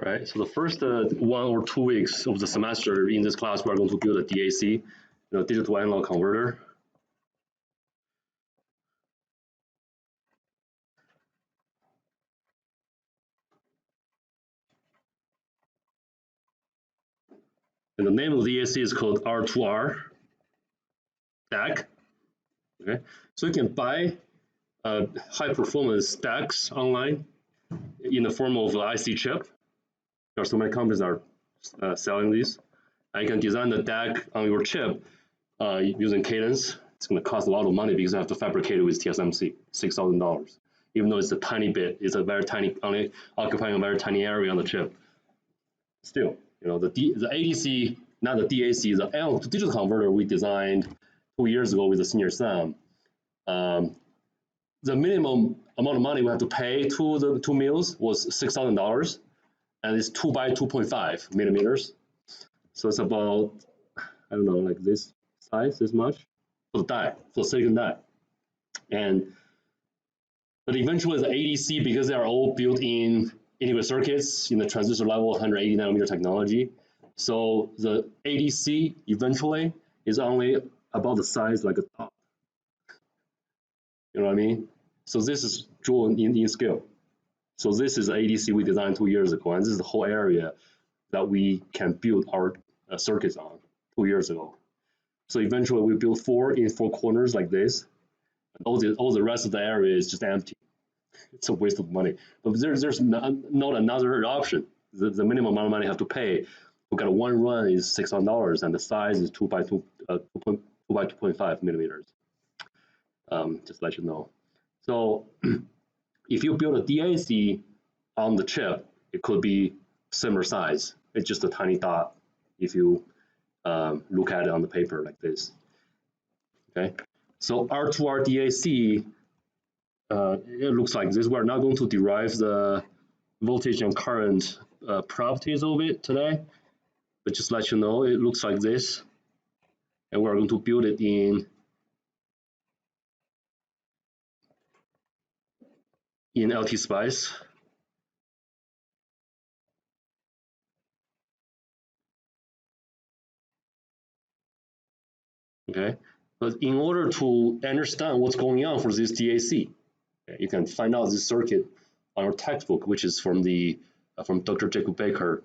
All right, so the first 1 or 2 weeks of the semester in this class, we're going to build a DAC, digital analog converter. And the name of the DAC is called R2R DAC. Okay, so you can buy high performance DACs online in the form of IC chip. There are so many companies that are selling these. And you can design the DAC on your chip using Cadence. It's going to cost a lot of money because you have to fabricate it with TSMC, $6,000. Even though it's a tiny bit, it's a very tiny, only occupying a very tiny area on the chip. Still, the ADC, not the DAC, the analog to digital converter we designed 2 years ago with the senior Sam. The minimum amount of money we have to pay to the 2 mills was $6,000, and it's 2 by 2.5 millimeters. So it's about, I don't know, like this size, this much for the die, for the silicon die. But eventually the ADC, because they are all built in integrated circuits in the transistor level 180 nanometer technology. So the ADC eventually is only about the size like a top. You know what I mean? So this is drawn in scale. So this is the ADC we designed 2 years ago, and this is the whole area that we can build our circuits on 2 years ago. So eventually we built 4 in 4 corners like this. All the rest of the area is just empty. It's a waste of money. But there's not another option. The minimum amount of money you have to pay. We got one run is $600, and the size is 2 by 2.5 millimeters. Just to let you know. So if you build a DAC on the chip, it could be similar size. It's just a tiny dot if you look at it on the paper like this. Okay, so R2R DAC, it looks like this. We're not going to derive the voltage and current properties of it today, but just let you know, it looks like this. And we're going to build it in LTspice. Okay, but in order to understand what's going on for this DAC, you can find out this circuit on your textbook, which is from Dr. Jacob Baker,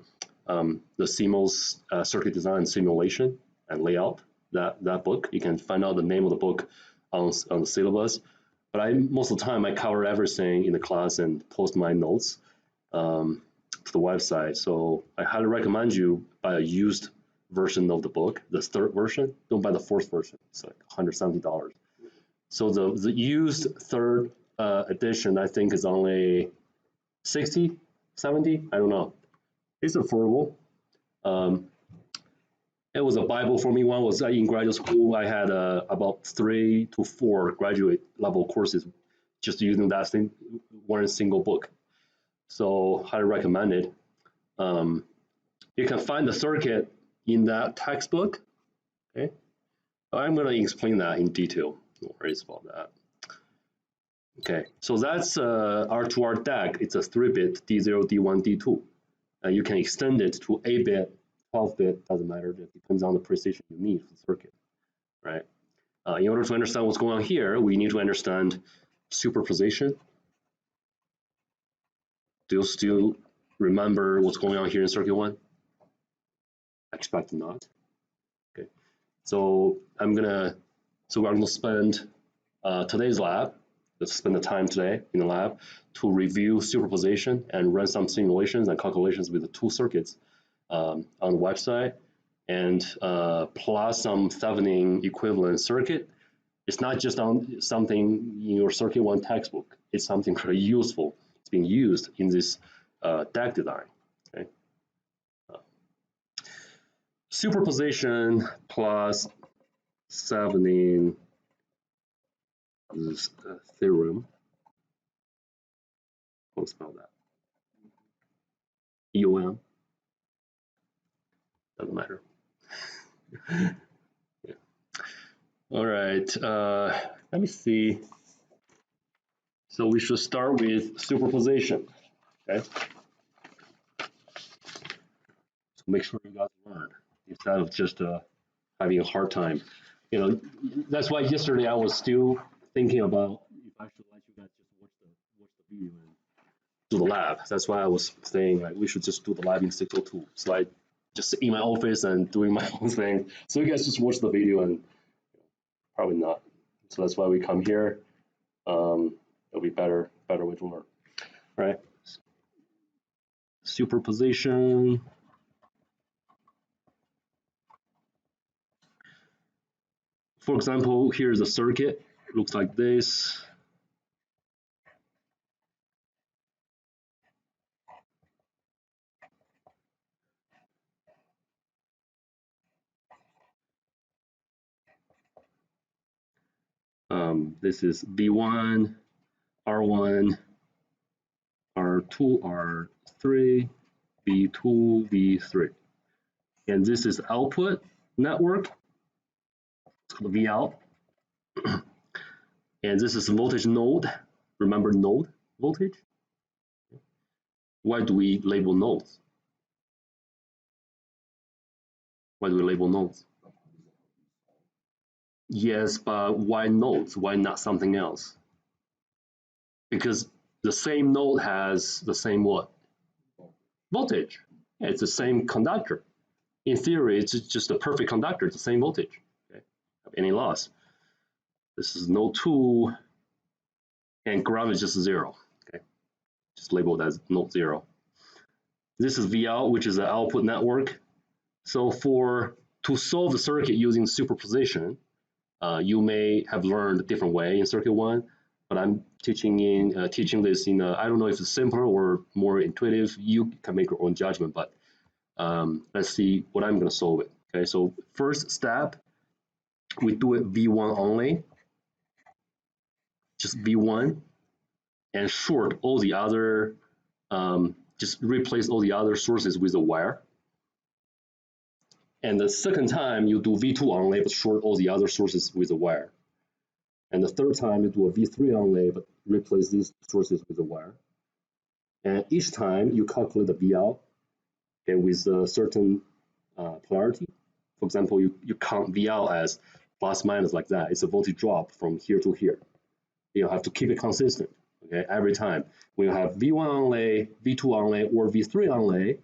the CMOS circuit design simulation and layout. That book, you can find out the name of the book on the syllabus. But most of the time I cover everything in the class and post my notes to the website. So I highly recommend you buy a used version of the book, the 3rd version. Don't buy the 4th version. It's like $170. So the used 3rd edition, I think, is only 60, 70. I don't know. It's affordable. It was a Bible for me. One was in graduate school. I had about 3 to 4 graduate level courses just using that one single book. So highly recommend it. You can find the circuit in that textbook. Okay, I'm going to explain that in detail. No worries about that. Okay, so that's R2R DAC. It's a 3-bit D0, D1, D2. And you can extend it to 8-bit, 12-bit, doesn't matter. It depends on the precision you need for the circuit, right? In order to understand what's going on here, we need to understand superposition. Do you still remember what's going on here in circuit 1? I expect not. Okay, so we're going to spend today's lab. Let's spend the time today in the lab to review superposition and run some simulations and calculations with the 2 circuits on the website, and plus some Thevenin equivalent circuit. It's not just on something in your circuit 1 textbook. It's something very useful. It's being used in this DAC design. Okay. Superposition plus Thevenin theorem. How to spell that? EOM. Doesn't matter. Yeah. All right. Let me see. So we should start with superposition. Okay. to make sure you guys learn instead of just having a hard time. You know, that's why yesterday I was still thinking about if I should let you guys just watch the video and do the lab. That's why I was saying like we should just do the lab in 602. So I just sit in my office and doing my own thing. So you guys just watch the video and probably not. So that's why we come here. It'll be better way to learn, right? Superposition. For example, here's a circuit. It looks like this. This is V1, R1, R2, R3, V2, V3. And this is output network. It's called Vout. And this is voltage node. Remember node voltage? Why do we label nodes? Why do we label nodes? Yes, but why nodes? Why not something else? Because the same node has the same what? Voltage. It's the same conductor. In theory, it's just a perfect conductor. It's the same voltage. Okay? Have any loss. This is node 2, and ground is just 0. Okay, just labeled as node 0. This is Vout, which is an output network. So to solve the circuit using superposition, you may have learned a different way in circuit 1, but I'm teaching this in I don't know if it's simpler or more intuitive. You can make your own judgment, but let's see what I'm going to solve it. Okay, so first step, we do it V1 only, just V1, and short all the other, just replace all the other sources with a wire. And the second time, you do V2 only, but short all the other sources with a wire. And the third time, you do a V3 only, but replace these sources with a wire. And each time, you calculate the Vout, okay, with a certain polarity. For example, you count Vout as plus minus like that. It's a voltage drop from here to here. You have to keep it consistent, okay, every time. When you have V1 only, V2 only, or V3 only,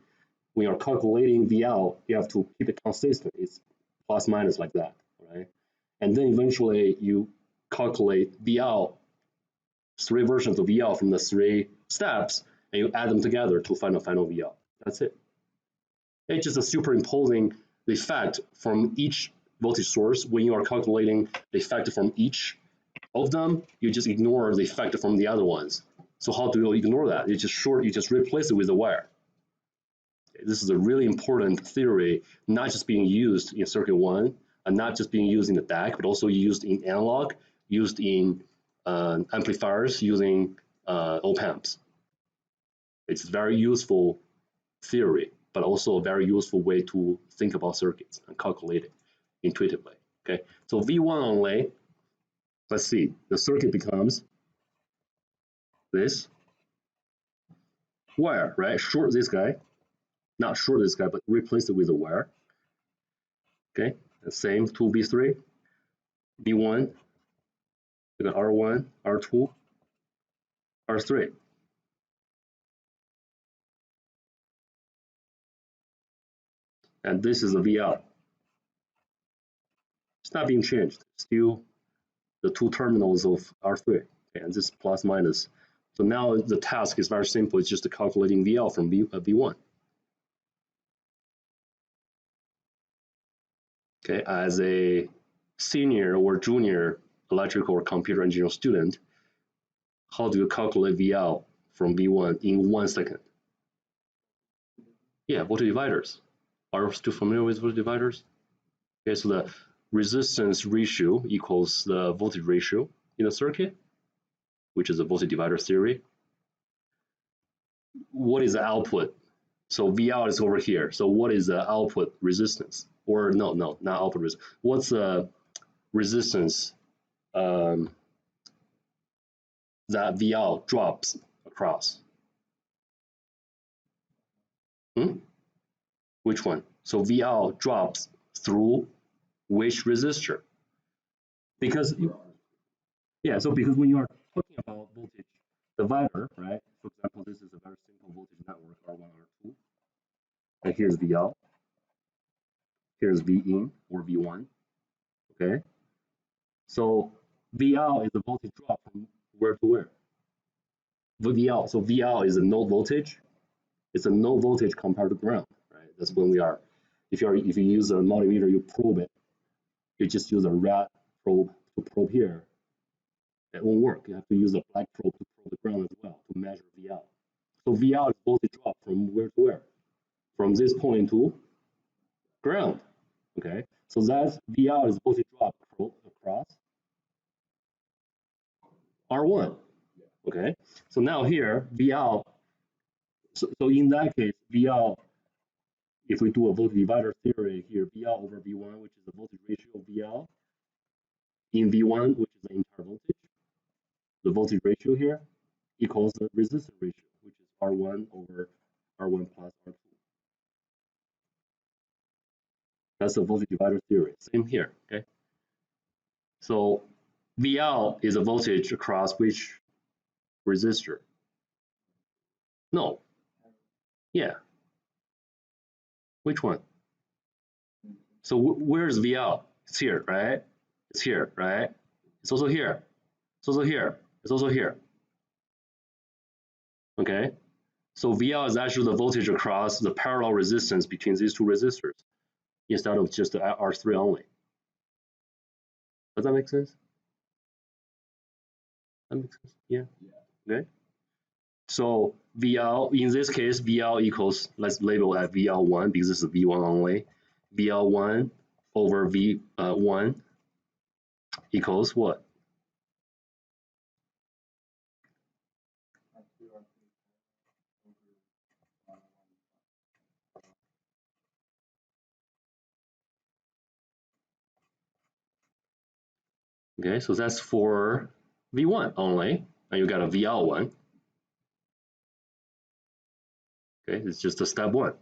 when you're calculating Vout, you have to keep it consistent. It's plus minus like that, right? And then eventually you calculate Vout, 3 versions of Vout from the 3 steps, and you add them together to find a final Vout. That's it. It's just a superimposing the effect from each voltage source. When you are calculating the effect from each of them, you just ignore the effect from the other ones. So how do you ignore that? You just replace it with a wire. This is a really important theory, not just being used in circuit 1, and not just being used in the DAC, but also used in analog, used in amplifiers, using op-amps. It's a very useful theory, but also a very useful way to think about circuits and calculate it intuitively. Okay, so V1 only, let's see, the circuit becomes this wire, right? Short this guy, not short this guy, but replace it with a wire. Okay, the same 2V3, V1, we got R1, R2, R3. And this is the Vout. It's not being changed, still the 2 terminals of R3, okay, and this plus minus. So now the task is very simple, it's just calculating Vout from V1. Okay, as a senior or junior electrical or computer engineering student, how do you calculate Vout from V1 in 1 second? Yeah, voltage dividers. Are you still familiar with voltage dividers? Okay, so the resistance ratio equals the voltage ratio in a circuit, which is the voltage divider theory. What is the output? So Vout is over here. So what is the output resistance? Or no, not output resistance. What's the resistance that Vout drops across? Which one? So V out drops through which resistor? Because because when you are talking about voltage divider, right? For example, this is a very simple voltage network R1, R2, and here's V out, here's V in or V1. Okay, so V out is the voltage drop from where to where? V out. So V out is a node voltage. It's a node voltage compared to ground, right? That's when we are. If you use a multimeter, you probe it. You just use a red probe to probe here. It won't work. You have to use a black probe to probe the ground as well to measure V out. So V out is voltage drop from where to where? From this point to ground. Okay. So that's V out is voltage drop across R1. Okay. So now here V out. So in that case, V out. If we do a voltage divider theory here, V out over V1, which is the voltage ratio of V out in V1, which is the entire voltage, the voltage ratio here equals the resistance ratio, which is R1 over R1 plus R2. That's the voltage divider theory. Same here, okay? So V out is a voltage across which resistor? No. Yeah. Which one? So where's V out? It's here, right? It's here, right? It's also here. It's also here. It's also here. Okay. So VL is actually the voltage across the parallel resistance between these two resistors instead of just the R3 only. Does that make sense? That makes sense? Yeah. Okay. So VL, in this case, VL equals, let's label that VL1 because this is V1 only. VL1 over V1 equals what? Okay, so that's for V1 only, and you got a VL1. Okay, it's just a step one.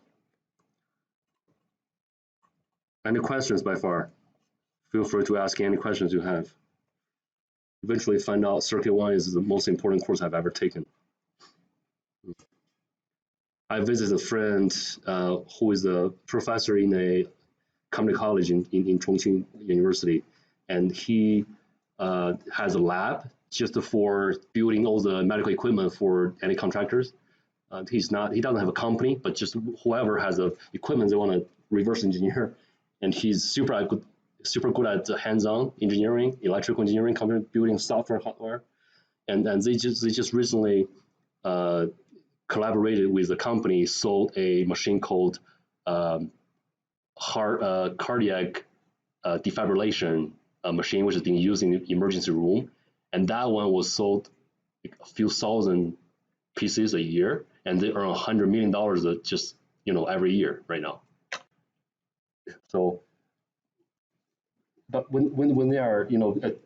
Any questions by far? Feel free to ask any questions you have. Eventually find out circuit one is the most important course I've ever taken. I visited a friend who is a professor in a community college in Chongqing University, and he has a lab just for building all the medical equipment for any contractors. He doesn't have a company, but just whoever has the equipment they want to reverse engineer, and he's super good at hands-on engineering, electrical engineering, computer building software, hardware, and they just recently collaborated with a company, sold a machine called cardiac defibrillation machine, which is being used in the emergency room, and that one was sold a few thousand pieces a year, and they earn $100 million just every year right now. So, but when they are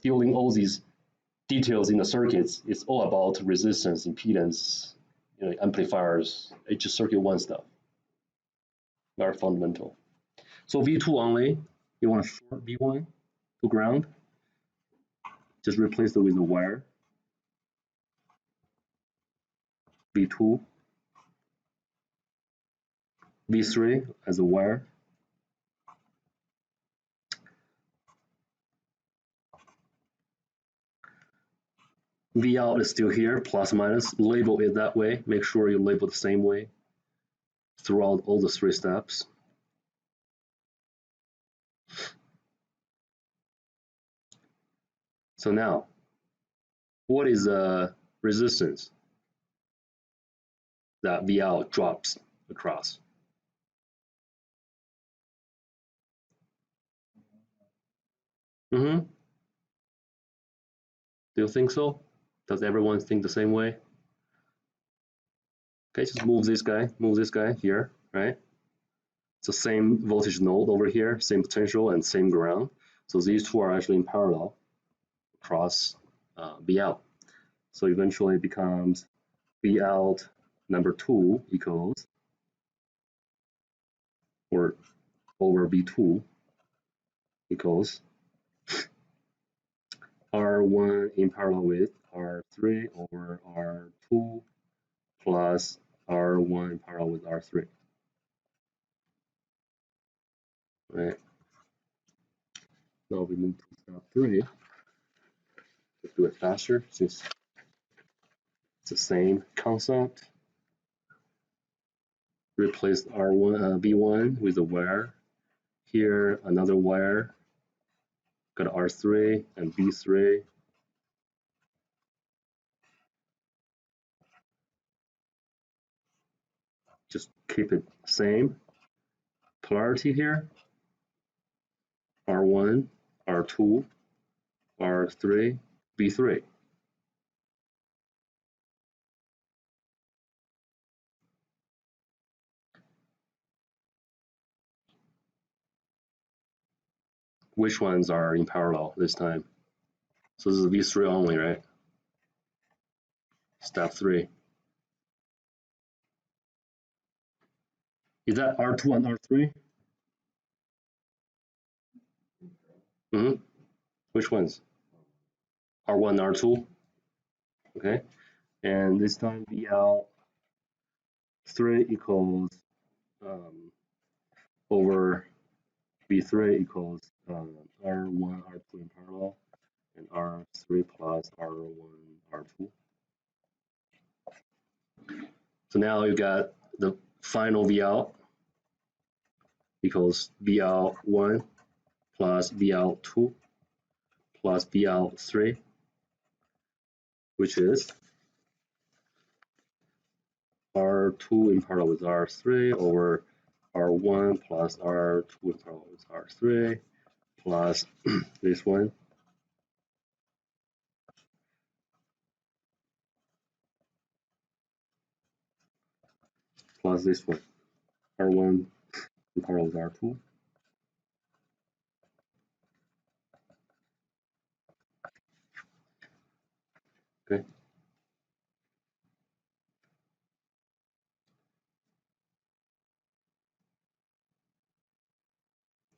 dealing all these details in the circuits, it's all about resistance, impedance, amplifiers. It's just circuit one stuff. Very fundamental. So V2 only, you want to short V1 to ground. Just replace it with a wire. V2, V3 as a wire. V out is still here, plus minus. Label it that way. Make sure you label the same way throughout all the three steps. So now, what is the resistance that V out drops across? Do you think so? Does everyone think the same way? Okay, just move this guy here, right? It's the same voltage node over here, same potential and same ground. So these two are actually in parallel across V out. So eventually it becomes V out number 2 equals or over V2 equals R1 in parallel with R3 over R2 plus R1 in parallel with R3. Right. Now we move to step 3. Let's do it faster since it's the same concept. Replace R1 B1 with a wire. Here another wire. Got R3 and B3. Just keep it same. Polarity here. R1, R2, R3, B3. Which ones are in parallel this time? So this is V3 only, right? Step 3. Is that R2 and R3? Mm-hmm. Which ones? R1, R2? Okay. And this time VL3 equals over V3 equals R1, R2 in parallel, and R3 plus R1, R2. So now you got the final VL equals VL1 plus VL2 plus VL3, which is R2 in parallel with R3 over R1 plus R2 in parallel with R3 plus this one plus this one, R1 in parallel with R2. Okay.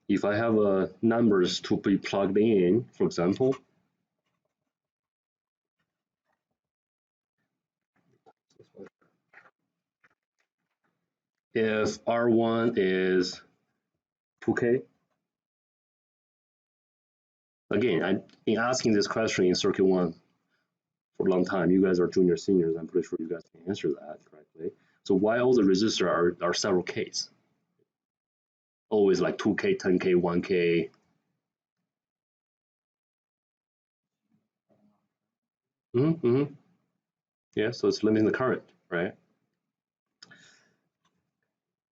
If I have numbers to be plugged in, for example, if R1 is 2K, again, in asking this question in circuit 1 for a long time, you guys are junior seniors, I'm pretty sure you guys can answer that correctly. So why all the resistors are several Ks? Always like 2K, 10K, 1K. Yeah, so it's limiting the current, right?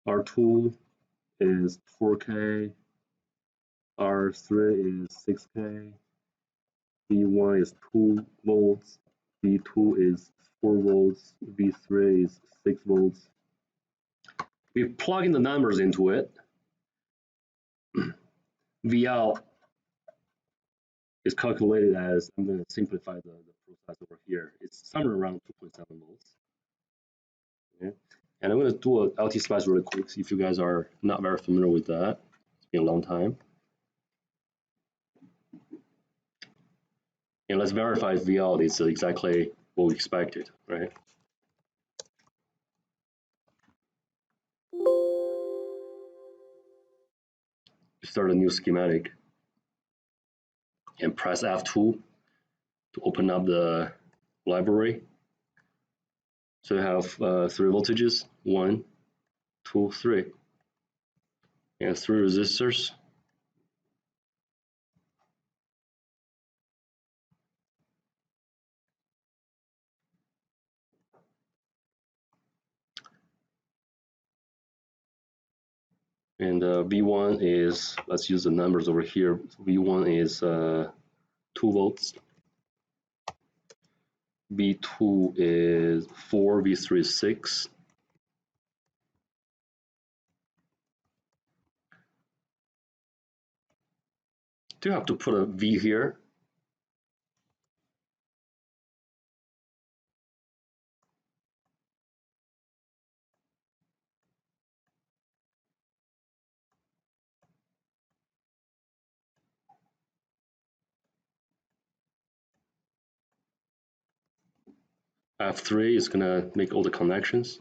R2 is 4K, R3 is 6K, V1 is 2 volts, V2 is 4 volts, V3 is 6 volts. We plug in the numbers into it. VL is calculated as, I'm going to simplify the process over here. It's somewhere around 2.7 volts. Okay. And I'm going to do a LTspice really quick if you guys are not very familiar with that. It's been a long time. And let's verify if VL is exactly what we expected, right? Start a new schematic and press F2 to open up the library. So you have 3 voltages, 1, 2, 3, and 3 resistors. And V1 is, let's use the numbers over here. V1 is 2 volts. V2 is 4, V3 is 6. Do you have to put a V here? F3 is gonna make all the connections.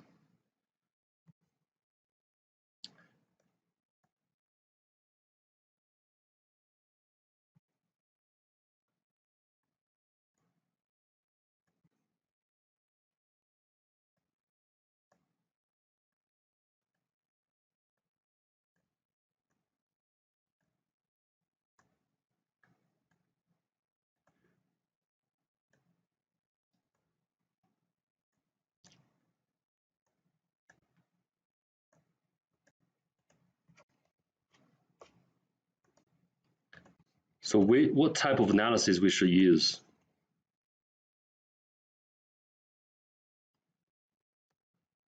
So what type of analysis we should use?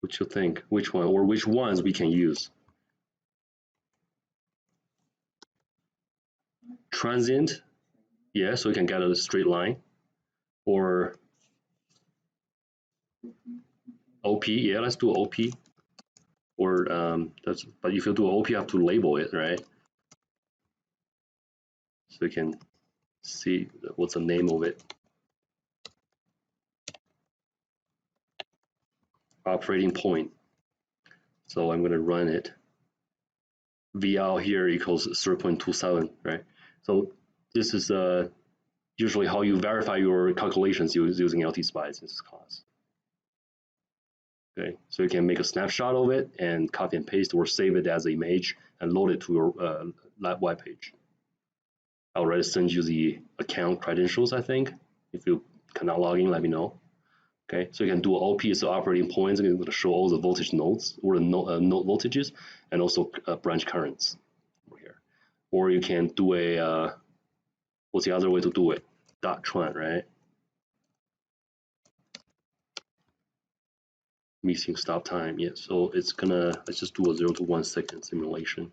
What you think? Which one or which ones we can use? Transient, yeah, so we can get a straight line. Or OP, yeah, let's do OP. Or but if you do OP, you have to label it, right? So we can see what's the name of it. Operating point. So I'm going to run it. VL here equals 0.27, right? So this is usually how you verify your calculations using LTspice in this class. Okay, so you can make a snapshot of it and copy and paste or save it as an image and load it to your lab web page. I already sent you the account credentials, I think. If you cannot log in, let me know. Okay, so you can do OP as operating points, and it's going to show all the voltage nodes or the node voltages and also branch currents over here. Or you can do a, what's the other way to do it? Dot tran, right? Missing stop time, yeah. So it's gonna, let's just do a 0 to 1 second simulation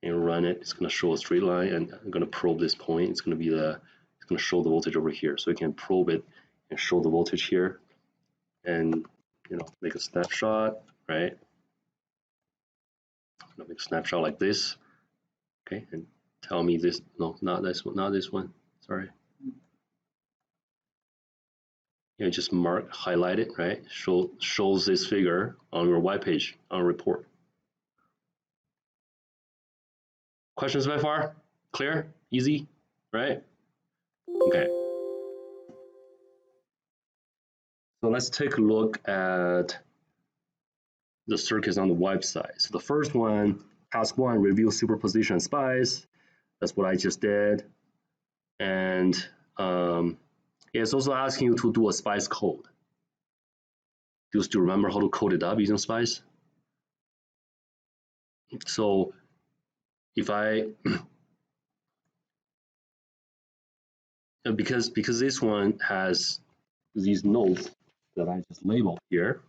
and run it. It's gonna show a straight line, and I'm gonna probe this point. It's gonna be it's gonna show the voltage over here. So you can probe it and show the voltage here, and make a snapshot, right? I'm gonna make a snapshot like this, okay, and tell me this. No, not this one. Not this one. Sorry. Just highlight it, right? Shows this figure on your white page on report. Questions by far? Clear? Easy? Right? Okay. So let's take a look at the circuits on the website. So the first one, task 1, review superposition spice. That's what I just did. And it's also asking you to do a spice code. Do you still remember how to code it up using spice? So if I because this one has these nodes that I just labeled here,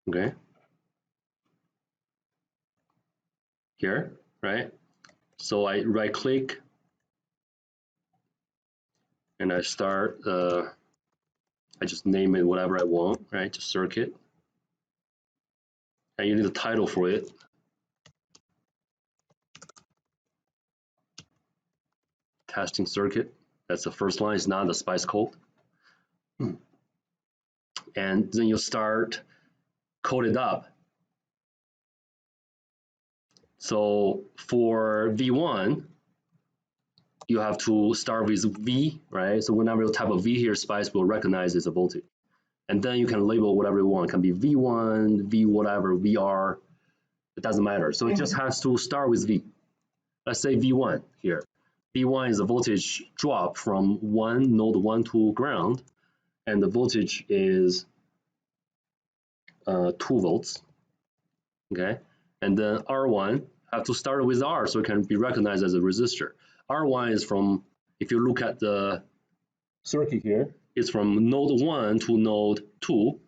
okay, here, right? So I right click and I start, I just name it whatever I want, right, to circuit. And you need a title for it. Testing circuit, that's the first line, it's not the spice code. And then you start code it up. So for V1, you have to start with V, right? So whenever you type a V here, Spice will recognize it's a voltage. And then you can label whatever you want. It can be V1, V whatever, VR, it doesn't matter. So it just has to start with V. Let's say V1 here. V1 is a voltage drop from node 1 to ground, and the voltage is 2 volts, okay? And then R1 have to start with R, so it can be recognized as a resistor. R1 is from, if you look at the circuit here, it's from node 1 to node 2,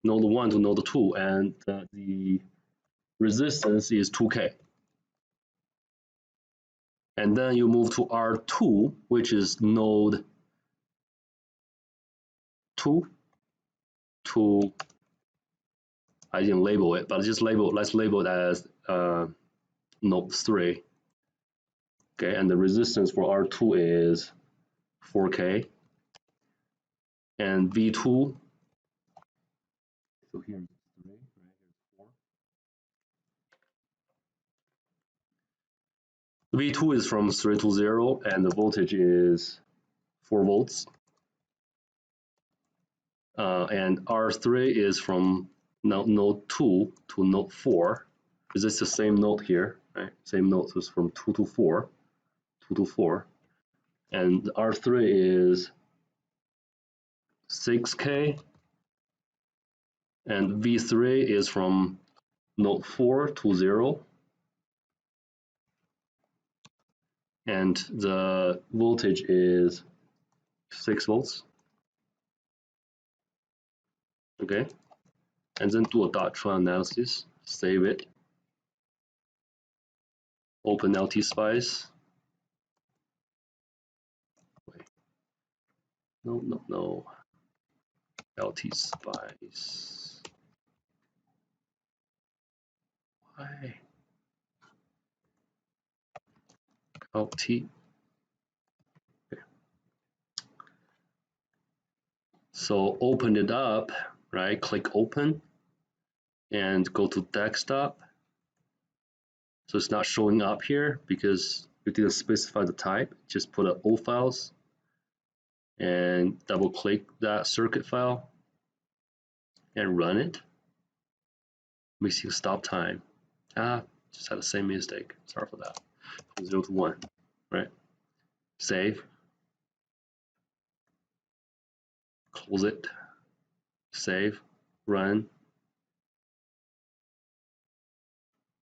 node 1 to node 2, and the resistance is 2K. And then you move to R2, which is node 2 to, I didn't label it, but let's label it as node 3. Okay, and the resistance for R2 is 4K. and V2. So here's 3, right? Here's 4. V2 is from 3 to 0, and the voltage is 4 volts. And R3 is from node 2 to node 4. Is this the same node here, right? Same node, so it's from 2 to 4, 2 to 4. And R3 is 6K, and V3 is from node 4 to 0. And the voltage is 6 volts. Okay, and then do a dot trend analysis, save it, open LTspice. Wait, no, LTspice. Why? LT. Okay. So open it up, right? Click open and go to desktop. So it's not showing up here because we didn't specify the type. Just put O files and double click that circuit file and run it. Missing stop time. Just had the same mistake. Sorry for that. From 0 to 1, right? Save. Close it. Save. Run.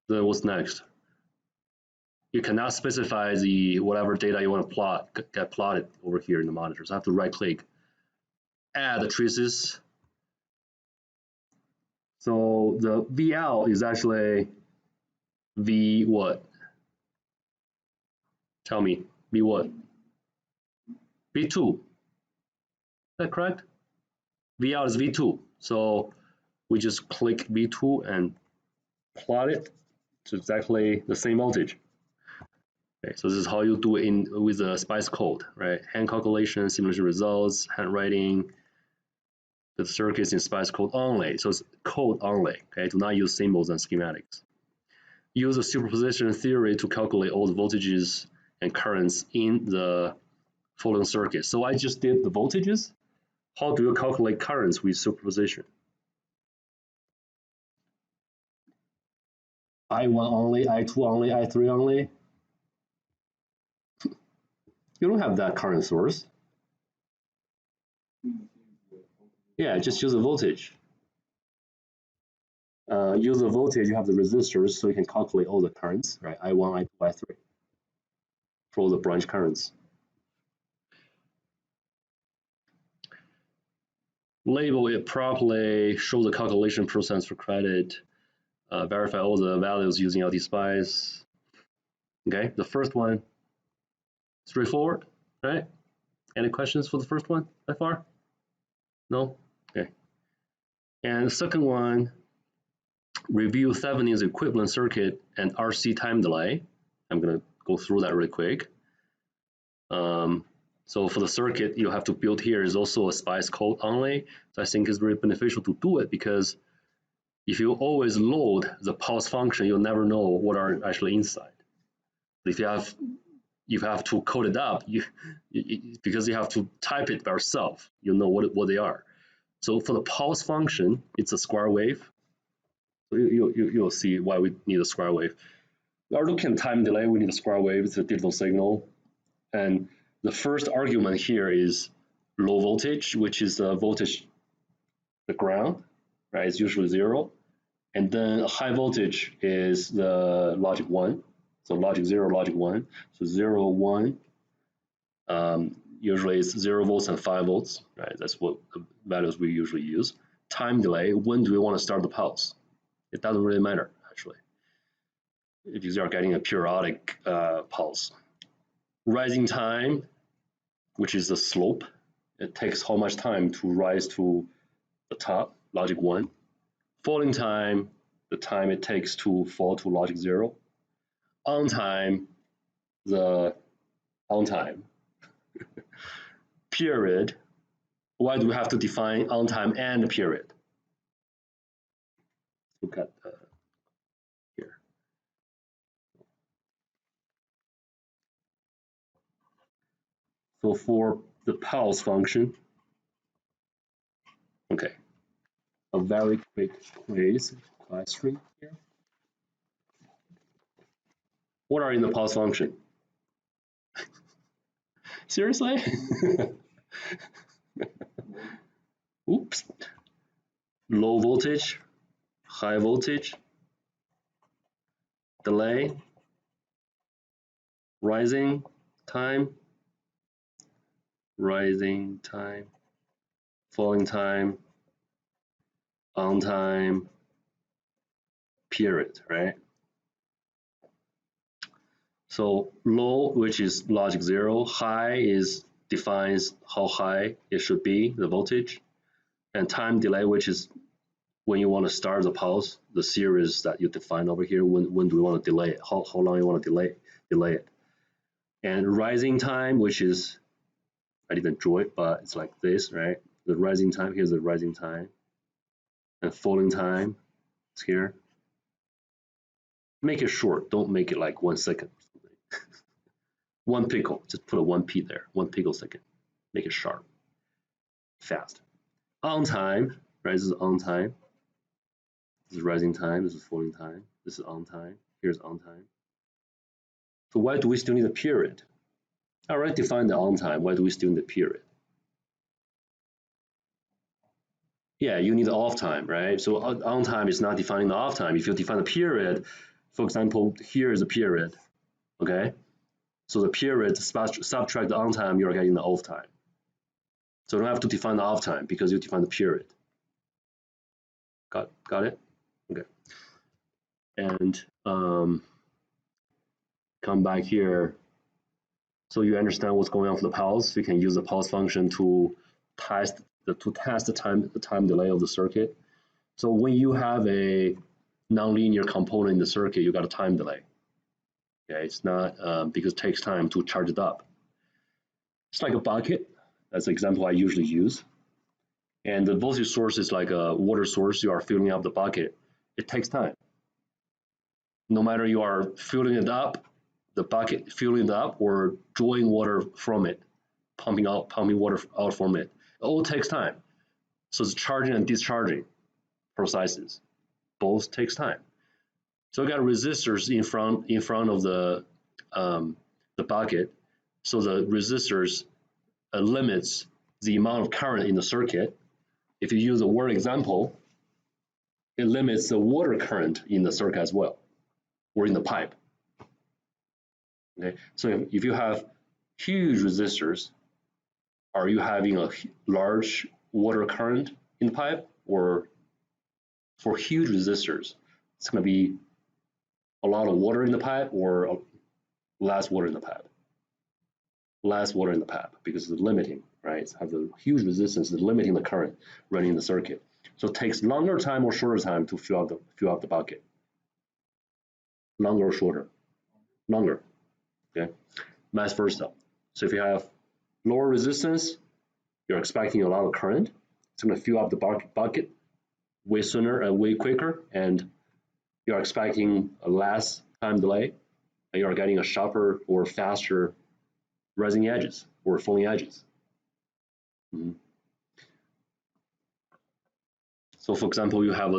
Then what's next? You cannot specify the whatever data you want to plot, get plotted over here in the monitor. So I have to right click, add the traces. So the VL is actually V what? Tell me, V what? V2. Is that correct? VL is V2. So we just click V2 and plot it to exactly the same voltage. Okay, so this is how you do it with the SPICE code, right? Hand calculation, simulation results, handwriting, the circuits in SPICE code only. So it's code only, okay? Do not use symbols and schematics. Use the superposition theory to calculate all the voltages and currents in the following circuit. So I just did the voltages. How do you calculate currents with superposition? I1 only, I2 only, I3 only. You don't have that current source. Yeah, just use the voltage. Use the voltage, you have the resistors, so you can calculate all the currents, right? I1, I2, I3 for all the branch currents. Label it properly, show the calculation process for credit, verify all the values using LTspice. Okay, the first one, straightforward, right? Any questions for the first one by far? No? Okay. And the second one, review Thevenin's equivalent circuit and RC time delay. I'm going to go through that really quick. So for the circuit you have to build here is also a SPICE code only. So I think it's very beneficial to do it because if you always load the pulse function, you'll never know what are actually inside. If you have to code it up, because you have to type it by yourself, you know what they are. So for the pulse function, it's a square wave. So you'll see why we need a square wave. We are looking at time delay, we need a square wave, it's a digital signal. And the first argument here is low voltage, which is the voltage, the ground, right? It's usually 0. And then high voltage is the logic 1. So logic 0, logic 1. So 0, 1, usually it's 0 volts and 5 volts, right? That's what the values we usually use. Time delay, when do we want to start the pulse? It doesn't really matter, actually, if you are getting a periodic pulse. Rising time, which is the slope, it takes how much time to rise to the top, logic 1. Falling time, the time it takes to fall to logic 0. On time, the on time. Period, Why do we have to define on time and period? Look at here. So for the pulse function, okay, a very quick quiz question here. What are in the pulse function? Seriously? Oops. Low voltage, high voltage, delay, rising time, falling time, on time, period, right? So low, which is logic 0, high is defines how high it should be, the voltage, and time delay, which is when you want to start the pulse, the series that you define over here, when do we want to delay it, how long you want to delay it. And rising time, which is, I didn't draw it, but it's like this, right? The rising time, here's the rising time. And falling time is here. Make it short, don't make it like 1 second. 1 pico, just put a 1p there, 1 picosecond. Make it sharp, fast. On time, right? This is on time. This is rising time, this is falling time, this is on time, here's on time. So why do we still need a period? I already defined the on time, why do we still need a period? Yeah, you need the off time, right? So on time is not defining the off time. If you define a period, for example, here is a period, okay? So the period subtract the on time, you're getting the off time. So you don't have to define the off time because you define the period. Got it? Okay. And come back here. So you understand what's going on for the pulse. You can use the pulse function to test the time delay of the circuit. So when you have a nonlinear component in the circuit, you got a time delay. Okay, it's not because it takes time to charge it up. It's like a bucket. That's the example I usually use. And the voltage source is like a water source. You are filling up the bucket. It takes time. No matter you are filling it up, the bucket filling it up, or drawing water from it, pumping water out from it, it all takes time. So it's charging and discharging processes. Both takes time. So we got resistors in front of the bucket. So the resistors limits the amount of current in the circuit. If you use a word example, it limits the water current in the circuit as well, or in the pipe. Okay, so if you have huge resistors, are you having a large water current in the pipe? Or for huge resistors, it's going to be a lot of water in the pipe or less water in the pipe? Less water in the pipe because it's limiting, right? It's have the huge resistance is limiting the current running in the circuit. So it takes longer time or shorter time to fill up the bucket. Longer or shorter? Longer. Okay, vice versa. So if you have lower resistance, you're expecting a lot of current. It's going to fill up the bucket way sooner and way quicker, and you're expecting a less time delay, and you're getting a sharper or faster rising edges or falling edges. So for example, you have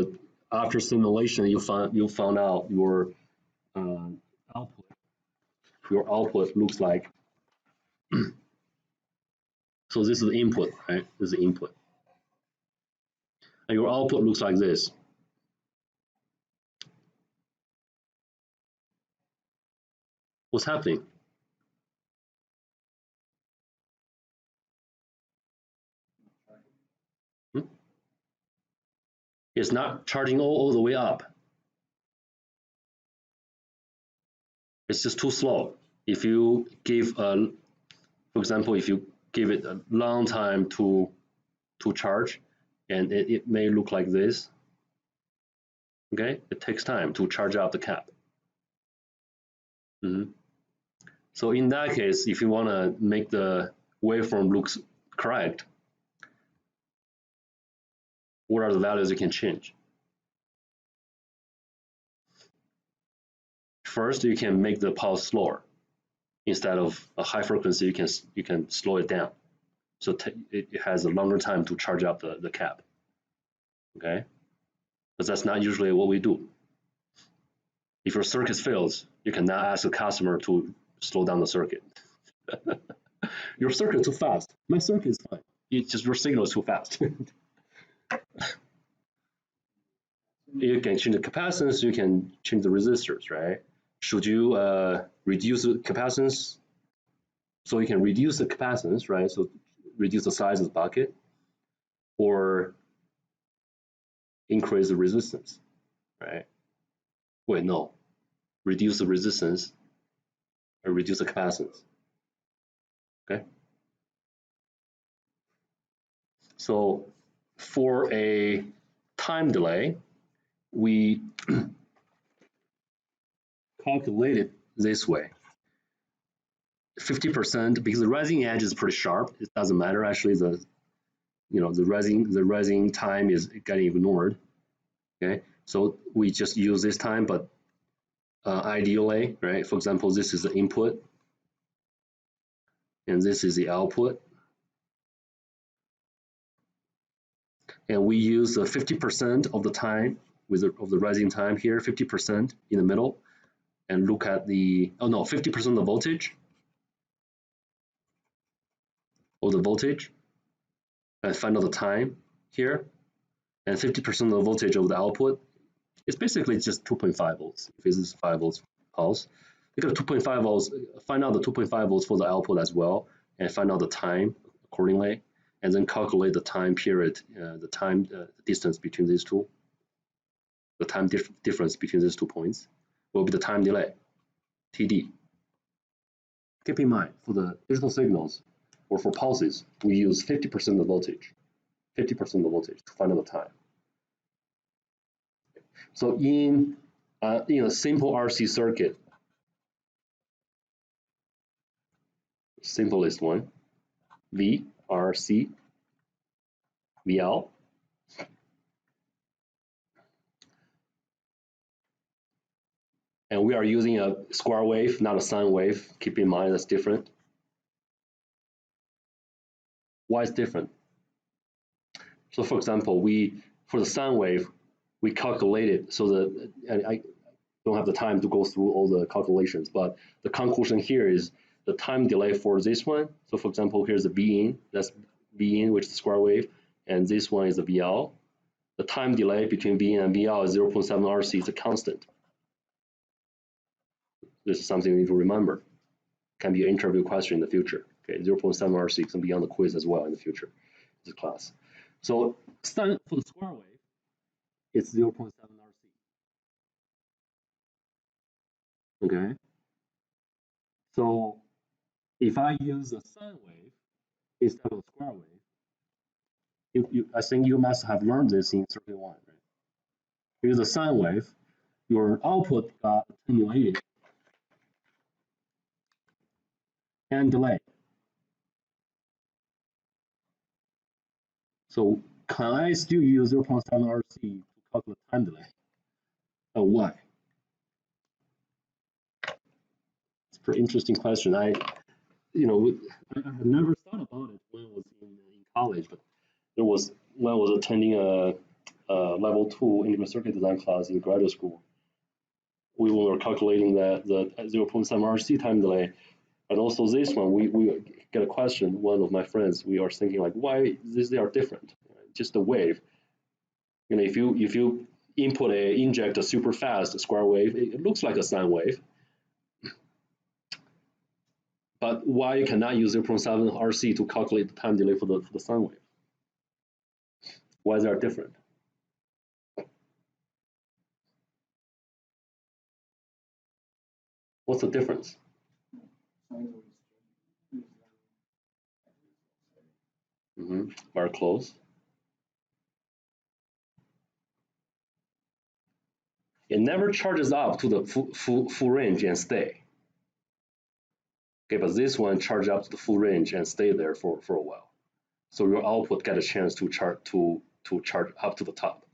after simulation, you found out your output. Your output looks like so this is the input, right? This is the input. And your output looks like this. What's happening? It's not charging all the way up. It's just too slow. If you give, for example, if you give it a long time to charge, and it may look like this. Okay, it takes time to charge up the cap. So in that case, if you want to make the waveform looks correct, What are the values you can change? First, you can make the pulse slower. Instead of a high frequency, you can slow it down. So it has a longer time to charge up the cap. Okay, but that's not usually what we do. If your circuit fails, you cannot ask the customer to slow down the circuit. Your circuit is too fast. My circuit is fine. It's just your signal is too fast. You can change the capacitance, you can change the resistors, right? Should you reduce the capacitance? So you can reduce the capacitance, right? So reduce the size of the bucket, or increase the resistance, right? Wait, no. Reduce the resistance or reduce the capacitance. Okay. So for a time delay, we calculate it this way. 50%, because the rising edge is pretty sharp. It doesn't matter. Actually, the rising time is getting ignored. Okay, so we just use this time, but ideally, right? For example, this is the input, and this is the output, and we use 50% of the time of the rising time here, 50% in the middle, and look at the 50% of the voltage, and find out the time here, and 50% of the voltage of the output. It's basically just 2.5 volts. If this is 5 volts pulse, you got 2.5 volts. Find out the 2.5 volts for the output as well, and find out the time accordingly, and then calculate the time period, the time distance between these two. The time difference between these 2 points will be the time delay, TD. Keep in mind, for the digital signals or for pulses, we use 50% of the voltage, 50% of the voltage to find out the time. So in a simple RC circuit, simplest one, V, RC, VL. And we are using a square wave, not a sine wave. Keep in mind that's different. Why is different? So for example, for the sine wave, we calculated so that, and I don't have the time to go through all the calculations, but the conclusion here is the time delay for this one. So for example, here's the V in, that's V in, which is the square wave, and this one is the VL. The time delay between V in and VL is 0.7 RC, it's a constant. This is something you need to remember. Can be an interview question in the future. Okay, 0.7 RC can be on the quiz as well in the future, this class. So for the square wave, it's 0.7 RC. Okay. So if I use a sine wave instead of a square wave, I think you must have learned this in circuit 1, right? Use a sine wave, your output got attenuated and delayed. So can I still use 0.7 RC to calculate time delay? Why? It's a pretty interesting question. I have never thought about it when I was in college, but when I was attending a level 2 integral circuit design class in graduate school, we were calculating the 0.7 RC time delay, and also this one, we get a question. One of my friends, we are thinking like, why they are different? Just the wave. If you inject a super fast square wave, it looks like a sine wave. But why you cannot use 0.7 RC to calculate the time delay for the sine wave? Why they are different? What's the difference? Very close. It never charges up to the full range and stay. Okay, but this one charges up to the full range and stay there for a while. So your output get a chance to to charge up to the top.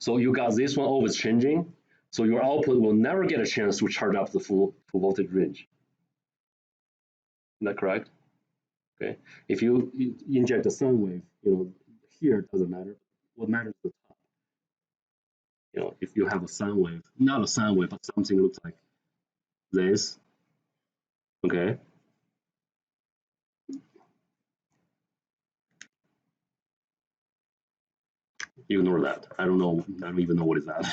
So you got this one always changing. So your output will never get a chance to charge up the full voltage range. Is that correct? Okay. If you inject a sine wave, here it doesn't matter. What matters is the top. If you have a sine wave, not a sine wave, but something looks like this. Okay. Ignore that. I don't even know what is that.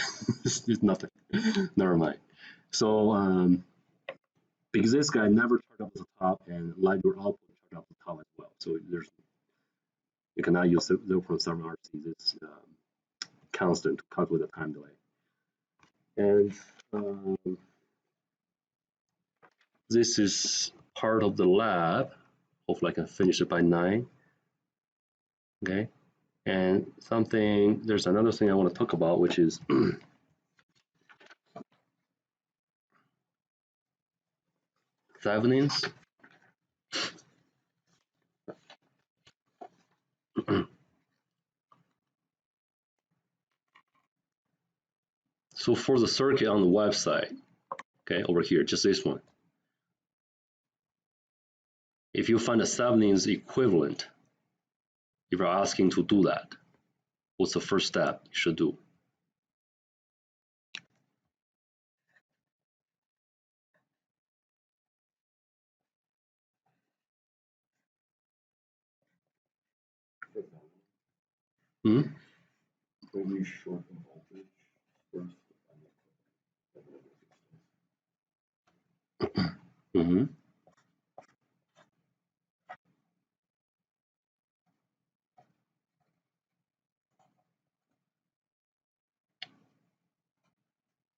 It's nothing. Never mind. So because this guy never charged up to the top, and like your output charged up to the top as well. So you cannot use 0.7 RC, this constant to calculate the time delay. And this is part of the lab. Hopefully I can finish it by 9. Okay. And there's another thing I want to talk about, which is Thevenins. So for the circuit on the website, okay, over here, just this one. If you find a Thevenin's equivalent, if you're asking to do that, what's the first step you should do? Hmm? Only short the voltage first. Mm-hmm.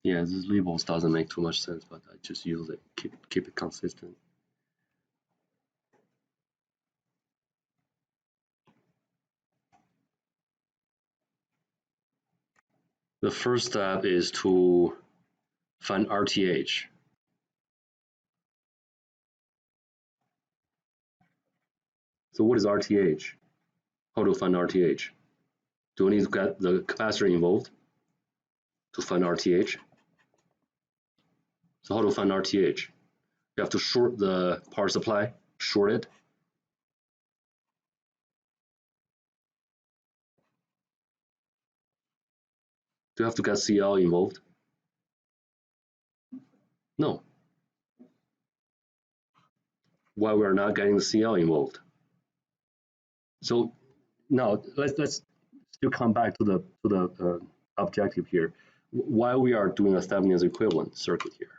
Yeah, these labels doesn't make too much sense, but I just use it, keep it consistent. The first step is to find RTH. So what is RTH? How to find RTH? Do we need to get the capacitor involved to find RTH? So how to find RTH? You have to short the power supply, short it. Do you have to get CL involved? No. Why we're not getting the CL involved? So now let's still come back to the objective here. Why we are doing a Thevenin's equivalent circuit here?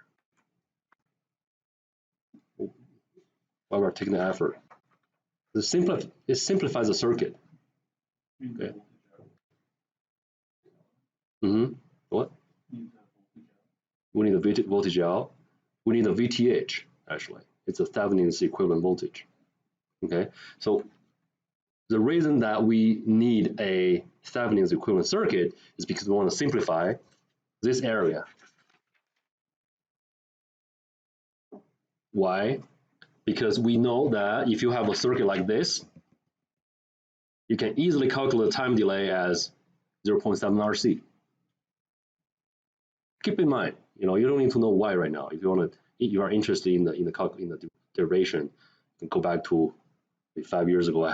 Why we're taking the effort? It simplifies the circuit. Okay. Mm-hmm. What? We need a voltage out. We need a VTH, actually. It's a Thevenin's equivalent voltage. Okay, so the reason that we need a Thevenin's equivalent circuit is because we want to simplify this area. Why? Because we know that if you have a circuit like this, you can easily calculate the time delay as 0.7 RC. Keep in mind, you don't need to know why right now. If you are interested in the derivation, you can go back to 5 years ago.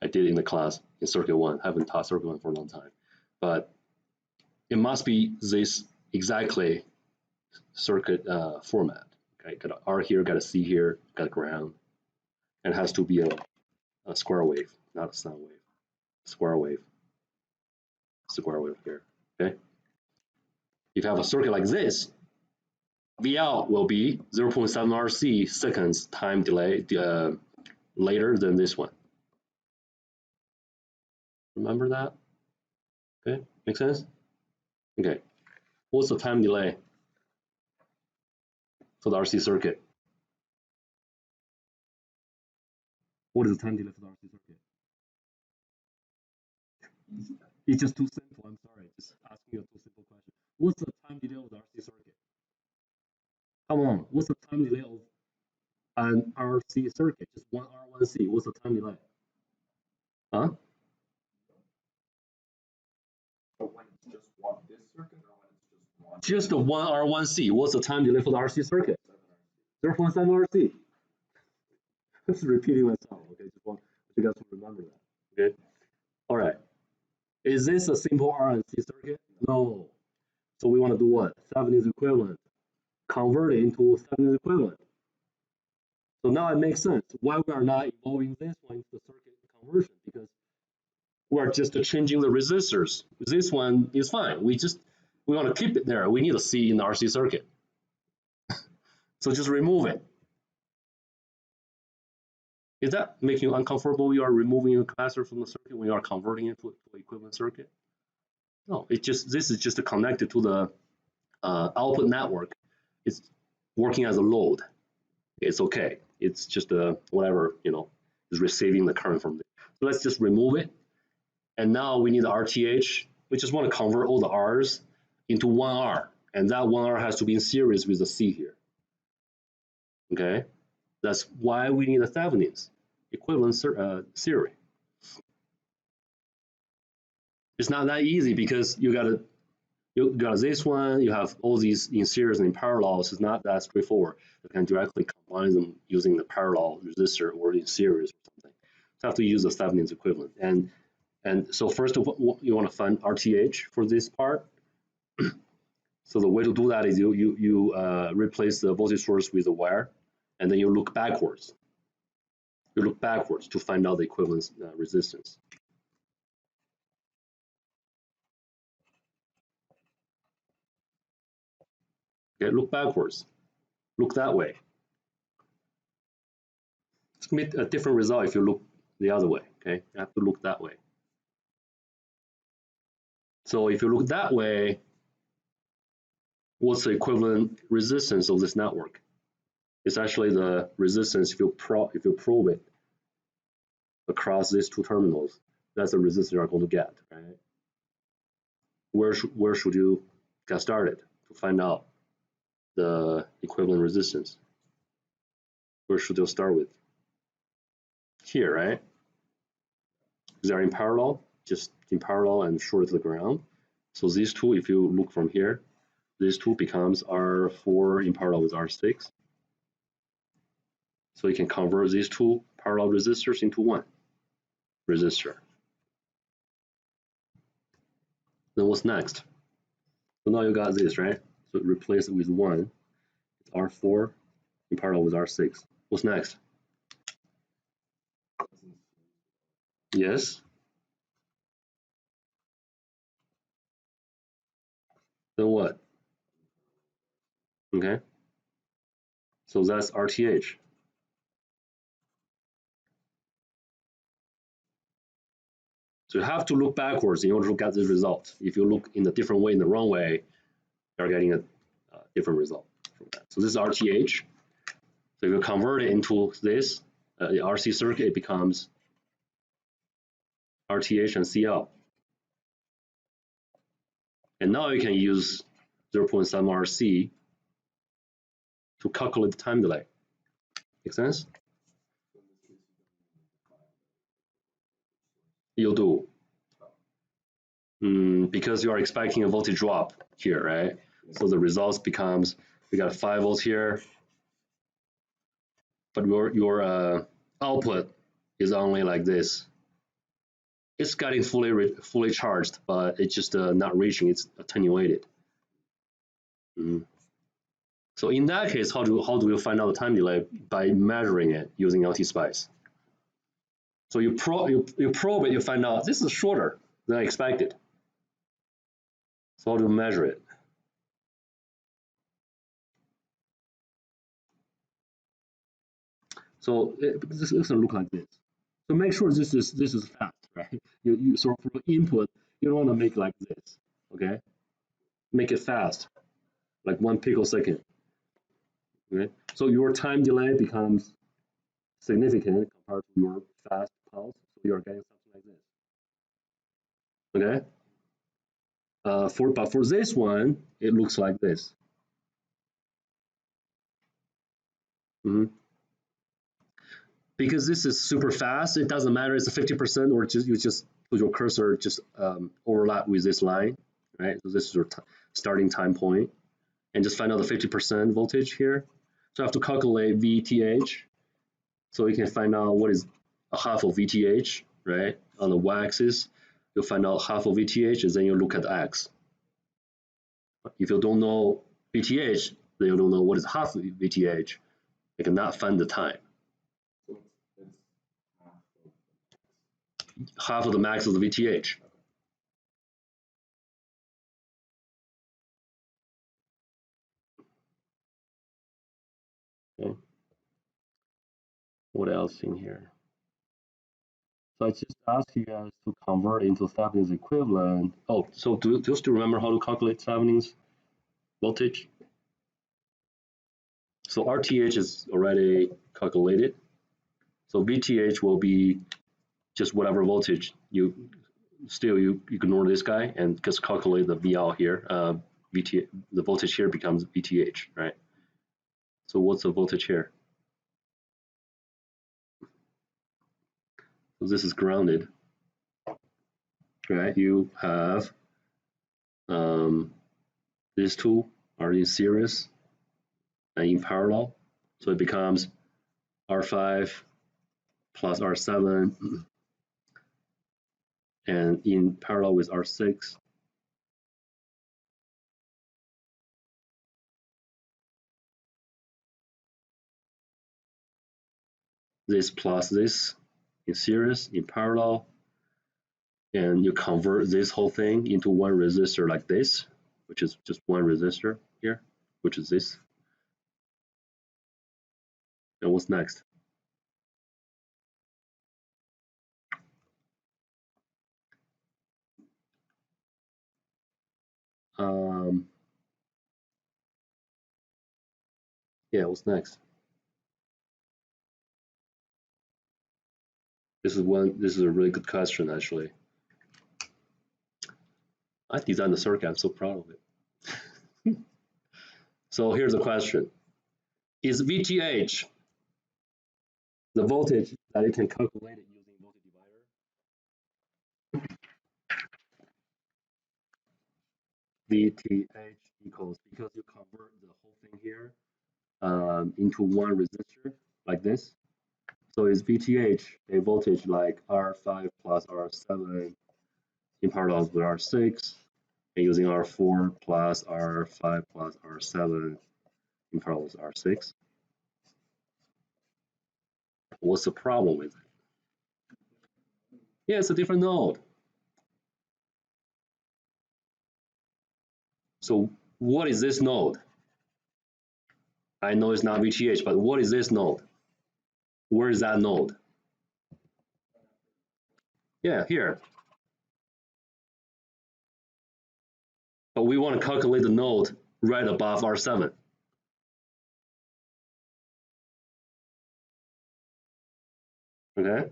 I did in the class in Circuit 1. I haven't taught Circuit 1 for a long time, but it must be this exactly circuit format. Okay, got an R here, got a C here, got a ground, and it has to be a square wave, not a sine wave. Square wave here. Okay. If you have a circuit like this, VL will be 0.7 RC seconds time delay later than this one. Remember that? Okay, make sense? Okay, what's the time delay for the RC circuit? What is the time delay for the RC circuit? It's just too simple. I'm sorry, just asking you a too simple question. What's the time delay of the RC circuit? Come on, what's the time delay of an RC circuit? Just one R1C. What's the time delay? Huh? But when it's just one this circuit or when it's just one? Just the one R1C. What's the time delay for the RC circuit? 0.7 RC. Just repeating myself. Okay, just want you guys to remember that. Okay. All right. Is this a simple RNC circuit? No. So we want to do what? Thevenin's equivalent. Convert it into Thevenin's equivalent. So now it makes sense why we are not evolving this one into the circuit conversion, because we're just changing the resistors. This one is fine. We want to keep it there. We need a C in the RC circuit. So just remove it. Is that making you uncomfortable? You are removing a capacitor from the circuit when you are converting it to an equivalent circuit? No, this is just connected to the output network. It's working as a load. It's okay. It's just whatever, is receiving the current from it. So let's just remove it. And now we need the RTH. We just want to convert all the R's into one R. And that one R has to be in series with the C here. Okay? That's why we need a Thevenin's equivalent theory. It's not that easy because you got this one, you have all these in series and in parallel, so it's not that straightforward. You can directly combine them using the parallel resistor or in series or something. So you have to use the Thevenin's equivalent. And so first of all, you want to find RTH for this part. So the way to do that is you replace the voltage source with a wire, and then you look backwards. You look backwards to find out the equivalent resistance. Okay, look backwards. Look that way. It's going to be a different result if you look the other way. Okay, you have to look that way. So if you look that way, what's the equivalent resistance of this network? It's actually the resistance if you probe it across these two terminals. That's the resistance you're going to get, right? Where should you get started to find out the equivalent resistance? Where should you start with? Here, right? They're in parallel, just in parallel and short to the ground. So these two, if you look from here, these two becomes R4 in parallel with R6. So you can convert these two parallel resistors into one resistor. Then what's next? So now you got this, right? So replace it with one. It's R4 in parallel with R6. What's next? Yes. Then what? Okay. So that's RTH. So you have to look backwards in order to get this result. If you look in a different way, in the wrong way, you're getting a different result from that. So this is RTH. So if you convert it into this, the RC circuit, it becomes RTH and CL. And now you can use 0.7 RC to calculate the time delay. Make sense? You do. Because you are expecting a voltage drop here, right? So the results becomes, we got 5 volts here, but your output is only like this. It's getting fully charged, but it's just not reaching, it's attenuated. So in that case, how do you find out the time delay? By measuring it using LTspice. So you probe it, you find out this is shorter than I expected. So how do you measure it? So this is gonna look like this. So make sure this is fast, right? So for the input, you don't want to make like this, okay? Make it fast, like 1 picosecond. Okay, so your time delay becomes significant compared to your fast pulse. So you are getting something like this. Okay. But for this one, it looks like this. Because this is super fast, it doesn't matter. It's a 50% or you just put your cursor just overlap with this line, right? So this is your starting time point, and just find out the 50% voltage here. So I have to calculate VTH. So you can find out what is a half of VTH, right? On the y-axis, you'll find out half of VTH, and then you look at x. If you don't know VTH, then you don't know what is half of VTH. You cannot find the time. So it's Half of the max of the VTH. Okay. What else in here? So I just asked you guys to convert into Thevenin's equivalent. Oh, so do you still remember how to calculate Thevenin's voltage? So RTH is already calculated. So VTH will be just whatever voltage. You ignore this guy and just calculate the VL here. VT, the voltage here becomes VTH, right? So what's the voltage here? So this is grounded, right? You have these two are in series and in parallel. So it becomes R5 plus R7 and in parallel with R6. This plus this in series, in parallel, and you convert this whole thing into one resistor like this, which is just one resistor here, which is this. And what's next? Yeah, what's next? This is a really good question, actually. I designed the circuit, I'm so proud of it. So here's the question. Is VTH the voltage that you can calculate it using voltage divider? VTH equals, because you convert the whole thing here into one resistor like this. So is VTH a voltage like R5 plus R7 in parallel with R6, and using R4 plus R5 plus R7 in parallel with R6? What's the problem with it? Yeah, it's a different node. So what is this node? I know it's not VTH, but what is this node? Where is that node? Yeah, here. But we want to calculate the node right above R7. Okay.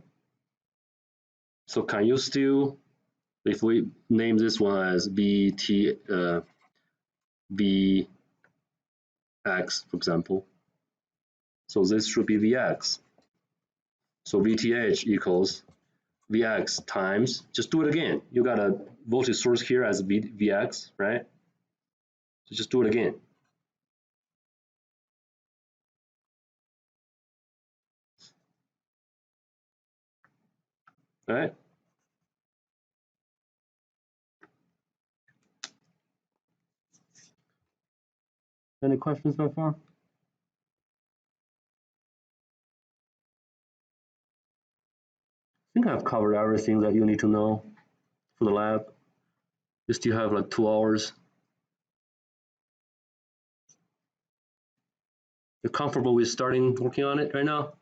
So can you still, if we name this one as VX, for example, so this should be Vx. So VTH equals Vx times, just do it again. You got a voltage source here as Vx, right? So just do it again. All right. Any questions so far? I think I've covered everything that you need to know for the lab. You still have like 2 hours. You're comfortable with starting working on it right now?